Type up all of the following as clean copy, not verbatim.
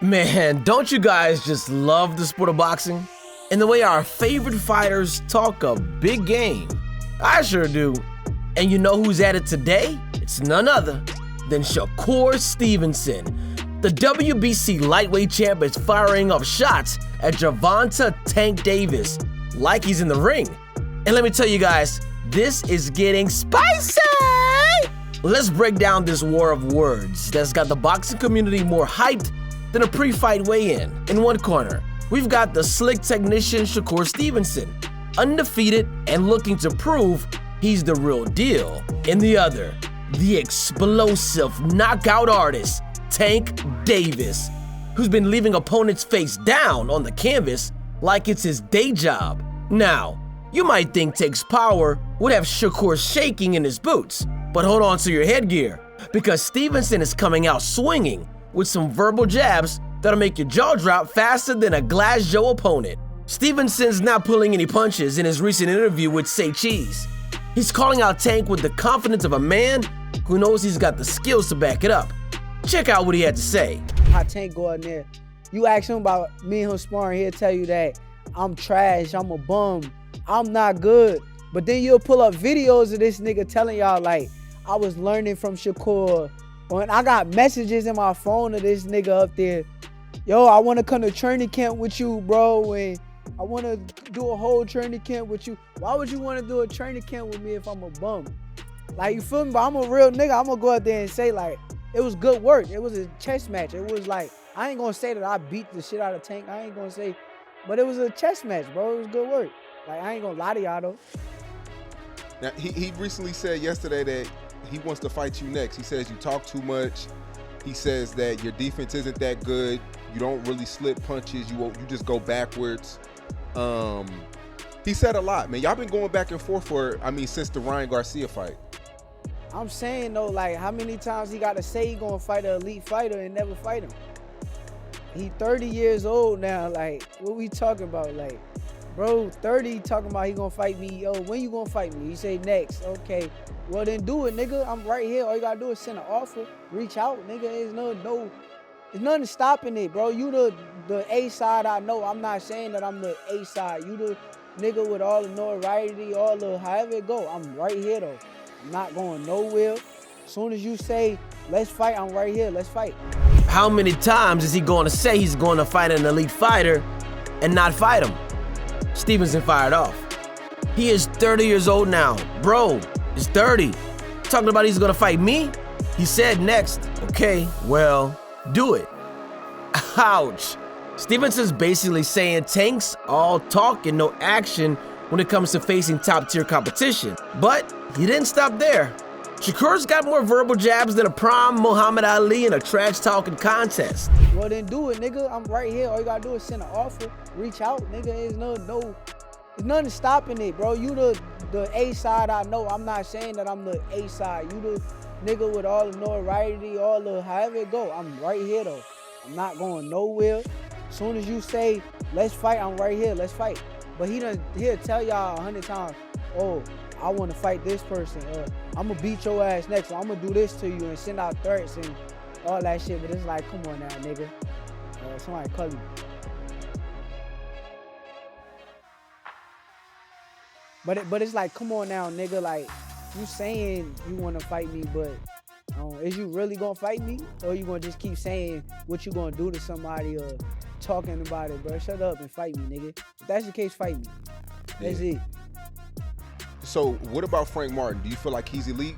Man, don't you guys just love the sport of boxing? And the way our favorite fighters talk a big game? I sure do. And you know who's at it today? It's none other than Shakur Stevenson. The WBC lightweight champ is firing off shots at Gervonta Tank Davis like he's in the ring. And let me tell you guys, this is getting spicy! Let's break down this war of words that's got the boxing community more hyped than a pre-fight weigh-in. In one corner, we've got the slick technician Shakur Stevenson, undefeated and looking to prove he's the real deal. In the other, the explosive knockout artist, Tank Davis, who's been leaving opponents face down on the canvas like it's his day job. Now, you might think Tank's power would have Shakur shaking in his boots, but hold on to your headgear, because Stevenson is coming out swinging with some verbal jabs that'll make your jaw drop faster than a Glass Joe opponent. Stevenson's not pulling any punches in his recent interview with Say Cheese. He's calling out Tank with the confidence of a man who knows he's got the skills to back it up. Check out what he had to say. How Tank go in there, you ask him about me and him sparring, he'll tell you that I'm trash, I'm a bum, I'm not good. But then you'll pull up videos of this nigga telling y'all like, I was learning from Shakur. When I got messages in my phone of this nigga up there, yo, I want to come to training camp with you, bro, and I want to do a whole training camp with you. Why would you want to do a training camp with me if I'm a bum? Like, you feel me? But I'm a real nigga. I'm going to go out there and say, like, it was good work. It was a chess match. It was like, I ain't going to say that I beat the shit out of Tank. I ain't going to say, but it was a chess match, bro. It was good work. Like, I ain't going to lie to y'all, though. Now, he recently said yesterday that he wants to fight you next. He says you talk too much. He says that your defense isn't that good. You don't really slip punches. You just go backwards. He said a lot, man. Y'all been going back and forth since the Ryan Garcia fight. I'm saying, though, like, how many times he got to say he gonna fight an elite fighter and never fight him? He 30 years old now. Like, what we talking about? Like, bro, 30 talking about he gonna fight me. Yo, when you gonna fight me? He say next. Okay, well then do it, nigga. I'm right here. All you gotta do is send an offer. Reach out, nigga. There's nothing stopping it, bro. You the A side, I know. I'm not saying that I'm the A side. You the nigga with all the notoriety, all the however it go. I'm right here though. I'm not going nowhere. As soon as you say let's fight, I'm right here. Let's fight. How many times is he going to say he's going to fight an elite fighter and not fight him? Stevenson fired off. He is 30 years old now. Bro, he's 30. Talking about he's gonna fight me? He said next. Okay, well, do it. Ouch. Stevenson's basically saying Tank's all talk and no action when it comes to facing top-tier competition. But he didn't stop there. Shakur's got more verbal jabs than a prom Muhammad Ali in a trash-talking contest. Well, then do it, nigga. I'm right here. All you gotta do is send an offer. Reach out, nigga. There's nothing stopping it, bro. You the A side, I know. I'm not saying that I'm the A side. You the nigga with all the notoriety, all the however it go. I'm right here, though. I'm not going nowhere. As soon as you say, let's fight, I'm right here. Let's fight. But he'll tell y'all 100 times, oh, I want to fight this person. I'm going to beat your ass next. I'm going to do this to you and send out threats and all that shit. But it's like, come on now, nigga. Somebody call me. But it's like, come on now, nigga. Like, you saying you want to fight me, but is you really going to fight me? Or you going to just keep saying what you going to do to somebody or talking about it, bro? Shut up and fight me, nigga. If that's the case, fight me. That's it. So what about Frank Martin? Do you feel like he's elite?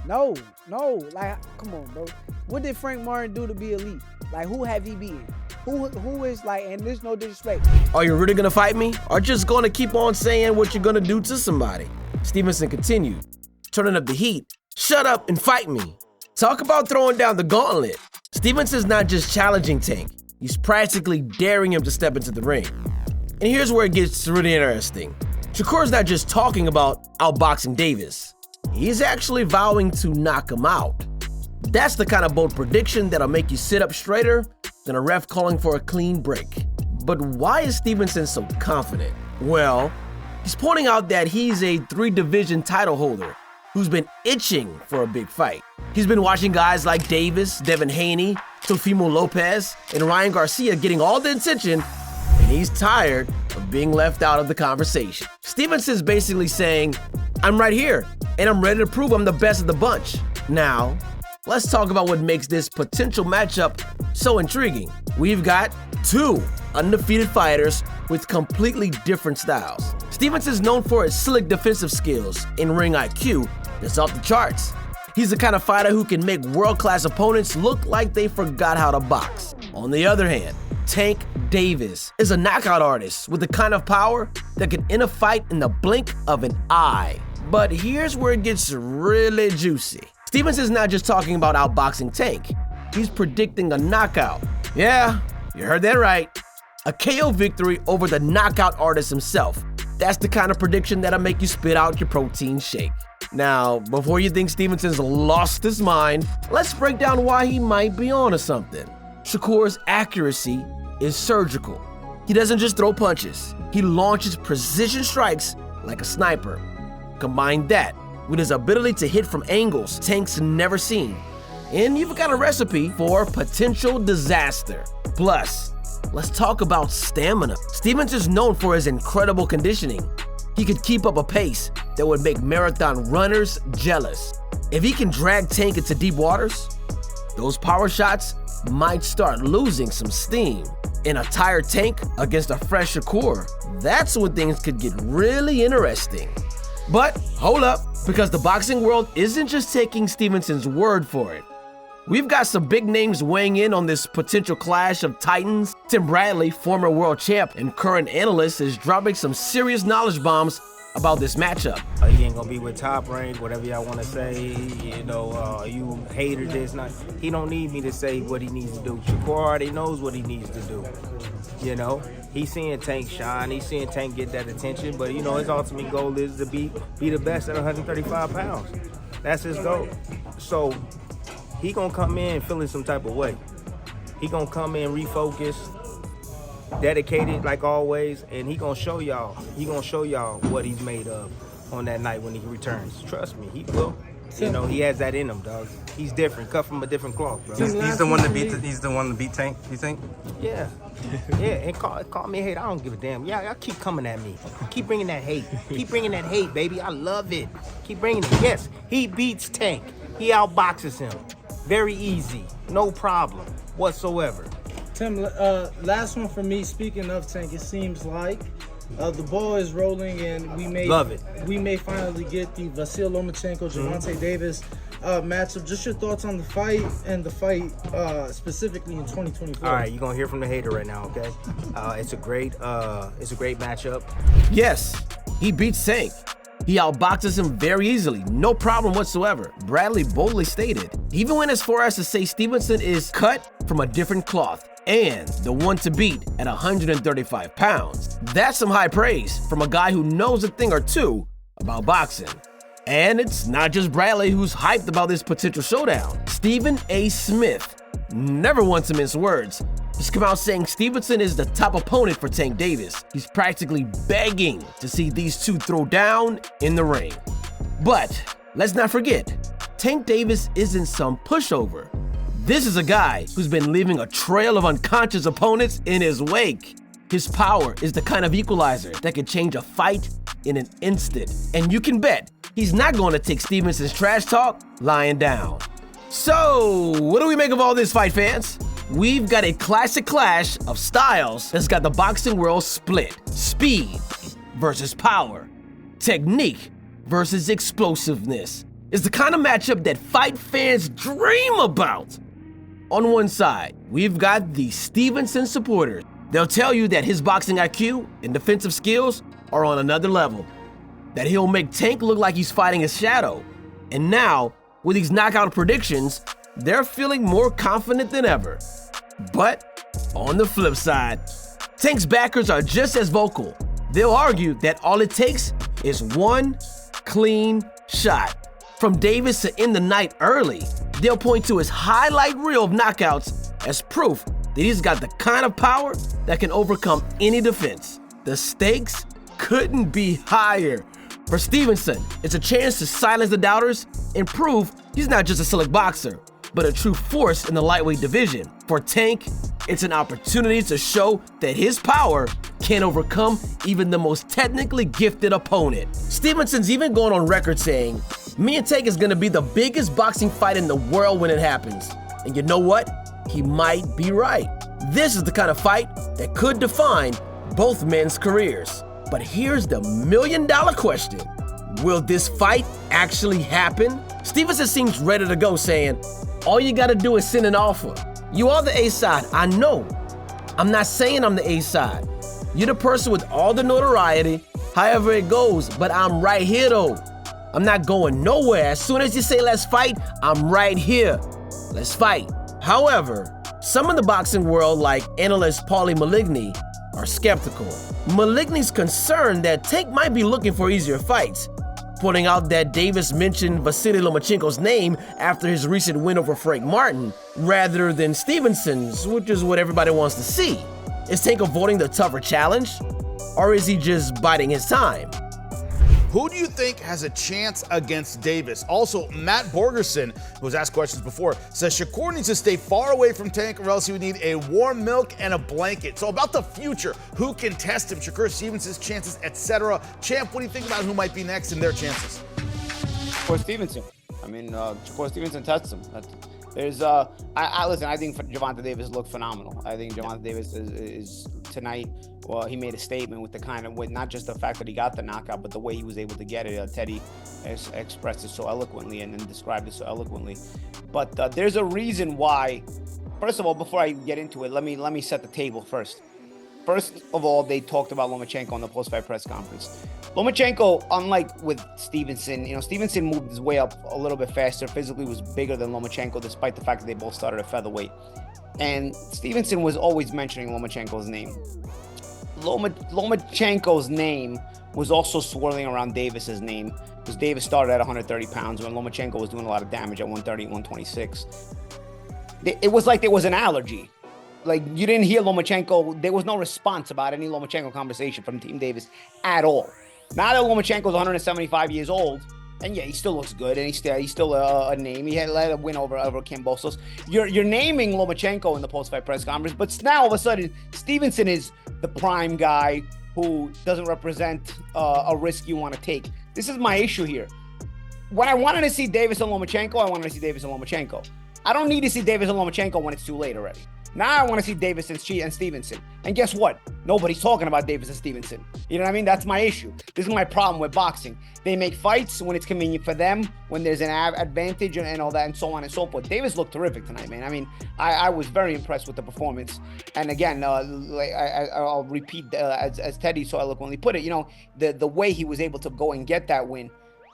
No. Like, come on, bro. What did Frank Martin do to be elite? Like, who have he beaten? Who is like, and there's no disrespect. Are you really gonna fight me? Or just gonna keep on saying what you're gonna do to somebody? Stevenson continued, turning up the heat. Shut up and fight me. Talk about throwing down the gauntlet. Stevenson's not just challenging Tank. He's practically daring him to step into the ring. And here's where it gets really interesting. Shakur's not just talking about outboxing Davis. He's actually vowing to knock him out. That's the kind of bold prediction that'll make you sit up straighter than a ref calling for a clean break. But why is Stevenson so confident? Well, he's pointing out that he's a 3-division title holder who's been itching for a big fight. He's been watching guys like Davis, Devin Haney, Teofimo Lopez and Ryan Garcia getting all the attention, and he's tired of being left out of the conversation. Stevenson's basically saying, I'm right here, and I'm ready to prove I'm the best of the bunch. Now, let's talk about what makes this potential matchup so intriguing. We've got two undefeated fighters with completely different styles. Stevenson's known for his slick defensive skills and ring IQ that's off the charts. He's the kind of fighter who can make world-class opponents look like they forgot how to box. On the other hand, Tank Davis is a knockout artist with the kind of power that can end a fight in the blink of an eye. But here's where it gets really juicy. Stevenson's not just talking about outboxing Tank, he's predicting a knockout. Yeah, you heard that right. A KO victory over the knockout artist himself. That's the kind of prediction that'll make you spit out your protein shake. Now, before you think Stevenson's lost his mind, let's break down why he might be onto something. Shakur's accuracy is surgical. He doesn't just throw punches, he launches precision strikes like a sniper. Combine that with his ability to hit from angles Tank's never seen, and you've got a recipe for potential disaster. Plus, let's talk about stamina. Stevenson's known for his incredible conditioning. He could keep up a pace that would make marathon runners jealous. If he can drag Tank into deep waters, those power shots might start losing some steam. In a tired Tank against a fresh Shakur, that's when things could get really interesting. But hold up, because the boxing world isn't just taking Stevenson's word for it. We've got some big names weighing in on this potential clash of titans. Tim Bradley, former world champ and current analyst, is dropping some serious knowledge bombs about this matchup. He ain't gonna be with Top Rank, whatever y'all wanna say, you hated this. He don't need me to say what he needs to do. Shakur already knows what he needs to do. He's seeing Tank shine, he's seeing Tank get that attention, but his ultimate goal is to be the best at 135 pounds. That's his goal. So he gonna come in feeling some type of way. He gonna come in refocused, dedicated like always, and he gonna show y'all what he's made of on that night when he returns. Trust me, he will. He has that in him, dog. He's different, cut from a different cloth, bro. He's the one to beat Tank, you think? Yeah. And call me a hater. I don't give a damn. Yeah, y'all keep coming at me. Keep bringing that hate. Keep bringing that hate, baby. I love it. Keep bringing it. Yes, he beats Tank. He outboxes him. Very easy. No problem whatsoever. Tim, last one for me. Speaking of Tank, it seems like the ball is rolling, and we may finally get the Vasyl Lomachenko, Gervonta Davis matchup. Just your thoughts on the fight and the fight specifically in 2024. All right, you're gonna hear from the hater right now, okay? It's a great matchup. Yes, he beats Tank. He outboxes him very easily, no problem whatsoever. Bradley boldly stated, he even went as far as to say Stevenson is cut from a different cloth and the one to beat at 135 pounds. That's some high praise from a guy who knows a thing or two about boxing. And it's not just Bradley who's hyped about this potential showdown. Stephen A. Smith, never one to mince words, just come out saying Stevenson is the top opponent for Tank Davis. He's practically begging to see these two throw down in the ring. But let's not forget, Tank Davis isn't some pushover. This is a guy who's been leaving a trail of unconscious opponents in his wake. His power is the kind of equalizer that can change a fight in an instant. And you can bet he's not going to take Stevenson's trash talk lying down. So, what do we make of all this, fight fans? We've got a classic clash of styles that's got the boxing world split. Speed versus power. Technique versus explosiveness. Is the kind of matchup that fight fans dream about. On one side, we've got the Stevenson supporters. They'll tell you that his boxing IQ and defensive skills are on another level, that he'll make Tank look like he's fighting his shadow. And now, with these knockout predictions, they're feeling more confident than ever. But on the flip side, Tank's backers are just as vocal. They'll argue that all it takes is one clean shot from Davis to end the night early. They'll point to his highlight reel of knockouts as proof that he's got the kind of power that can overcome any defense. The stakes couldn't be higher. For Stevenson, it's a chance to silence the doubters and prove he's not just a slick boxer, but a true force in the lightweight division. For Tank, it's an opportunity to show that his power can overcome even the most technically gifted opponent. Stevenson's even going on record saying, "Me and Tank is gonna be the biggest boxing fight in the world when it happens." And you know what? He might be right. This is the kind of fight that could define both men's careers. But here's the million-dollar question. Will this fight actually happen? Stevenson seems ready to go, saying, "All you gotta do is send an offer. You are the A side, I know. I'm not saying I'm the A side. You're the person with all the notoriety, however it goes, but I'm right here though. I'm not going nowhere. As soon as you say let's fight, I'm right here. Let's fight." However, some in the boxing world, like analyst Paulie Maligny, are skeptical. Maligny's concerned that Tank might be looking for easier fights, pointing out that Davis mentioned Vasily Lomachenko's name after his recent win over Frank Martin, rather than Stevenson's, which is what everybody wants to see. Is Tank avoiding the tougher challenge, or is he just biding his time? Who do you think has a chance against Davis? Also, Matt Borgerson, who was asked questions before, says Shakur needs to stay far away from Tank or else he would need a warm milk and a blanket. So about the future, who can test him? Shakur Stevenson's chances, etc. Champ, what do you think about who might be next in their chances? Shakur Stevenson. I mean, Shakur Stevenson tests him. Listen, I think Gervonta Davis looked phenomenal. I think Gervonta Davis is tonight. Well, he made a statement with not just the fact that he got the knockout, but the way he was able to get it. Teddy expressed it so eloquently and described it so eloquently. But there's a reason why. First of all, before I get into it, let me set the table first. First of all, they talked about Lomachenko on the post-fight press conference. Lomachenko, unlike with Stevenson, Stevenson moved his way up a little bit faster, physically was bigger than Lomachenko, despite the fact that they both started at featherweight. And Stevenson was always mentioning Lomachenko's name. Lomachenko's name was also swirling around Davis's name, because Davis started at 130 pounds when Lomachenko was doing a lot of damage at 130, 126. It was like there was an allergy. Like, you didn't hear Lomachenko. There was no response about any Lomachenko conversation from Team Davis at all. Now that Lomachenko's 175 years old, and yeah, he still looks good, and he's still a name. He had a win over Kambosos. You're naming Lomachenko in the post-fight press conference, but now all of a sudden, Stevenson is the prime guy who doesn't represent a risk you want to take. This is my issue here. When I wanted to see Davis and Lomachenko, I wanted to see Davis and Lomachenko. I don't need to see Davis and Lomachenko when it's too late already. Now I want to see Davis and Stevenson. And guess what? Nobody's talking about Davis and Stevenson. You know what I mean? That's my issue. This is my problem with boxing. They make fights when it's convenient for them, when there's an advantage and all that, and so on and so forth. Davis looked terrific tonight, man. I mean, I was very impressed with the performance. And again, I'll repeat, as Teddy so eloquently put it, the way he was able to go and get that win.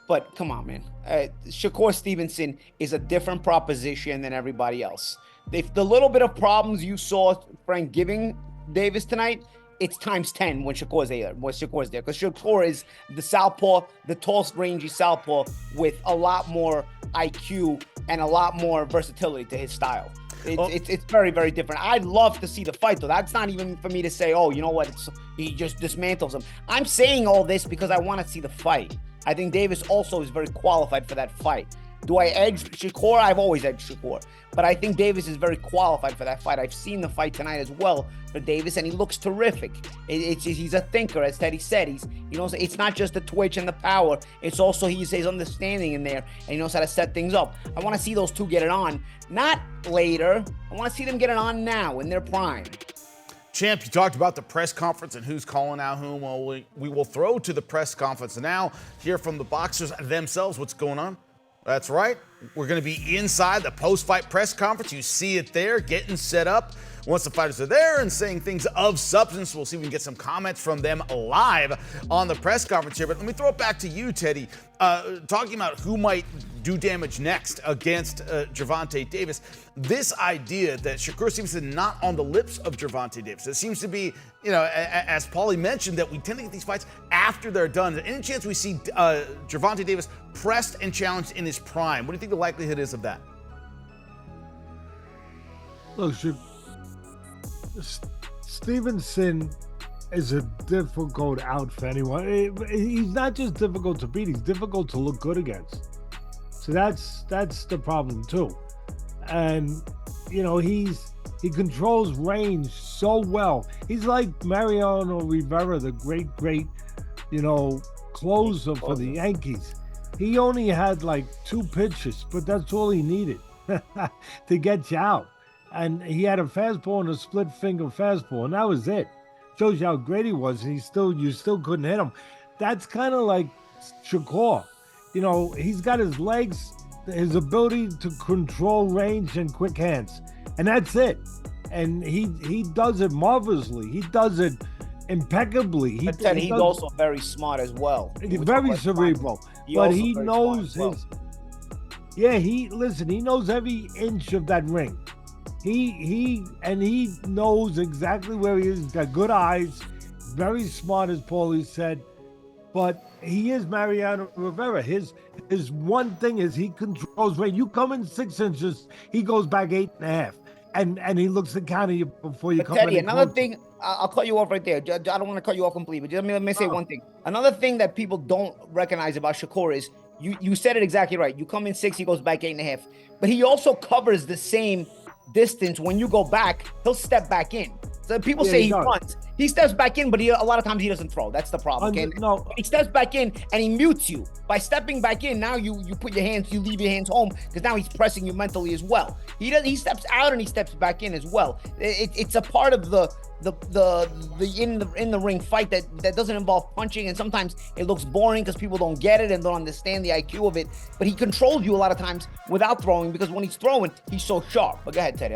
But come on, man. Shakur Stevenson is a different proposition than everybody else. If the little bit of problems you saw Frank giving Davis tonight, it's times 10 when Shakur's there. Because Shakur is the southpaw, the tall, rangy southpaw with a lot more IQ and a lot more versatility to his style. It's very, very different. I'd love to see the fight, though. That's not even for me to say, oh, you know what, he just dismantles him. I'm saying all this because I want to see the fight. I think Davis also is very qualified for that fight. Do I edge Shakur? I've always edged Shakur. But I think Davis is very qualified for that fight. I've seen the fight tonight as well for Davis, and he looks terrific. He's a thinker, as Teddy said. It's not just the twitch and the power. It's also his understanding in there, and he knows how to set things up. I want to see those two get it on, not later. I want to see them get it on now in their prime. Champ, you talked about the press conference and who's calling out whom. Well, we will throw to the press conference now, hear from the boxers themselves what's going on. That's right. We're going to be inside the post-fight press conference. You see it there, getting set up. Once the fighters are there and saying things of substance, we'll see if we can get some comments from them live on the press conference here. But let me throw it back to you, Teddy. Talking about who might do damage next against Gervonta Davis. This idea that Shakur Stevenson not on the lips of Gervonta Davis. It seems to be, as Paulie mentioned, that we tend to get these fights after they're done. Is there any chance we see Gervonta Davis pressed and challenged in his prime? What do you think the likelihood is of that? Look, Stevenson is a difficult out for anyone. He's not just difficult to beat, he's difficult to look good against. So that's the problem too. and you know he controls range so well. He's like Mariano Rivera, the great, you know, closer for the Yankees. He only had like 2 pitches, but that's all he needed to get you out. And he had a fastball and a split finger fastball, and that was it. Shows you how great he was. And you still couldn't hit him. That's kind of like Shakur. You know, he's got his legs, his ability to control range and quick hands, and that's it. And he does it marvelously. He does it impeccably. He's also very smart as well. He's very cerebral, but he knows his. Yeah, he knows every inch of that ring. He knows exactly where he is. He's got good eyes, very smart, as Paulie said. But he is Mariano Rivera. His one thing is he controls range. You come in 6 inches, he goes back 8.5, and he looks to counter you before you come in. Teddy, another thing, I'll cut you off right there. I don't want to cut you off completely, but let me say one thing. Another thing that people don't recognize about Shakur is you said it exactly right. You come in 6, he goes back 8.5, but he also covers the same distance. When you go back, he'll step back in. So people say he runs. He steps back in, but a lot of times he doesn't throw. That's the problem. Okay? No. He steps back in and he mutes you. By stepping back in, now you put your hands, you leave your hands home, because now he's pressing you mentally as well. He steps out and he steps back in as well. It's a part of the in the ring fight that doesn't involve punching, and sometimes it looks boring because people don't get it and don't understand the IQ of it. But he controls you a lot of times without throwing, because when he's throwing, he's so sharp. But go ahead, Teddy.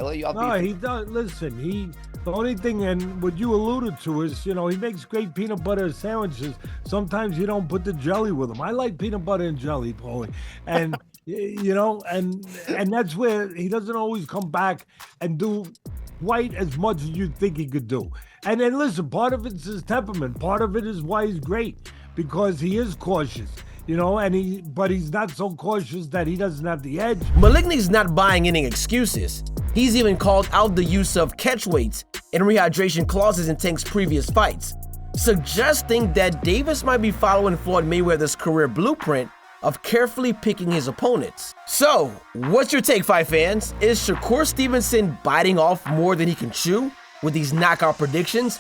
He does. Listen, the only thing, and what you alluded to, is, you know, he makes great peanut butter sandwiches. Sometimes you don't put the jelly with them. I like peanut butter and jelly, Paulie. And, you know, and that's where he doesn't always come back and do quite as much as you think he could do. And then listen, part of it's his temperament. Part of it is why he's great, because he is cautious. You know, but he's not so cautious that he doesn't have the edge. Maligny's not buying any excuses. He's even called out the use of catch weights and rehydration clauses in Tank's previous fights, suggesting that Davis might be following Floyd Mayweather's career blueprint of carefully picking his opponents. So, what's your take, fight fans? Is Shakur Stevenson biting off more than he can chew with these knockout predictions?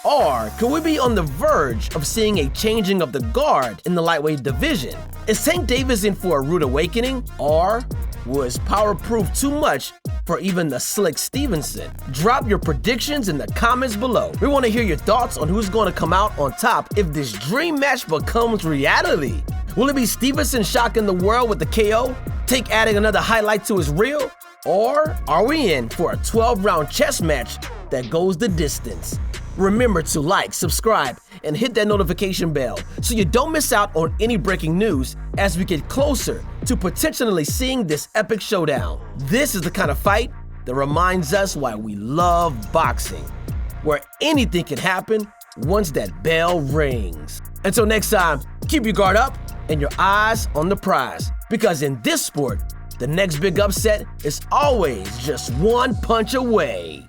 Or could we be on the verge of seeing a changing of the guard in the lightweight division? Is Tank Davis in for a rude awakening? Or will his power prove too much for even the slick Stevenson? Drop your predictions in the comments below. We want to hear your thoughts on who's going to come out on top if this dream match becomes reality. Will it be Stevenson shocking the world with the KO? Tank adding another highlight to his reel? Or are we in for a 12-round chess match that goes the distance? Remember to like, subscribe, and hit that notification bell so you don't miss out on any breaking news as we get closer to potentially seeing this epic showdown. This is the kind of fight that reminds us why we love boxing, where anything can happen once that bell rings. Until next time, keep your guard up and your eyes on the prize, because in this sport, the next big upset is always just one punch away.